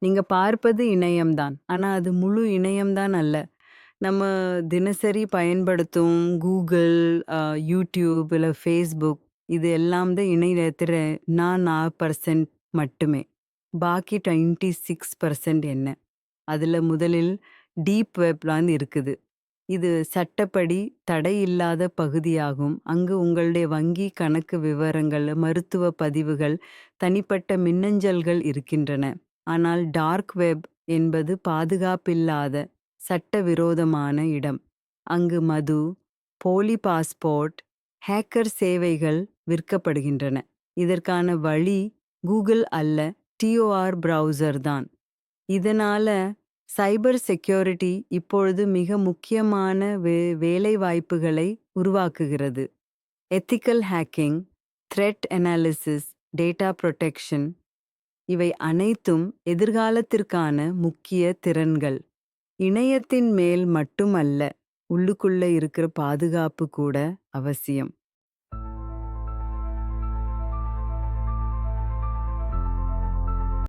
நீங்க பார்ப்பது இணையம் தான். ஆனா அது முழு இணையம் தான் அல்ல. நம்ம தினசரி பயன்படுத்தும் Google, YouTube இல்ல Facebook இது எல்லாம் தான் இணையத்தில 4% மட்டுமே. பாக்கி 26% என்ன? அதுல முதலில் டீப் வெப்லாம் இருக்குது. இது சட்டப்படி தடையில்லாத பகுதியாகும். அங்கு உங்களுடைய வங்கி கணக்கு விவரங்கள், மருத்துவ பதிவுகள், தனிப்பட்ட மின்னஞ்சல்கள் இருக்கின்றன. ஆனால் டார்க் வெப் என்பது பாதுகாப்பில்லாத, சட்டவிரோதமான இடம். அங்கு மது, போலி பாஸ்போர்ட், ஹேக்கர் சேவைகள் விற்கப்படுகின்றன. இதற்கான வழி கூகுள் அல்ல, டிஓஆர் பிரவுசர் தான். இதனால சைபர் செக்யூரிட்டி இப்பொழுது மிக முக்கியமான வேலைவாய்ப்புகளை உருவாக்குகிறது. Ethical hacking, thread analysis, data protection இவை அனைத்தும் எதிர்காலத்திற்கான முக்கிய திறன்கள். இணையத்தின் மேல் மட்டுமல்ல, உள்ளுக்குள்ள இருக்கிற பாதுகாப்பு கூட அவசியம்.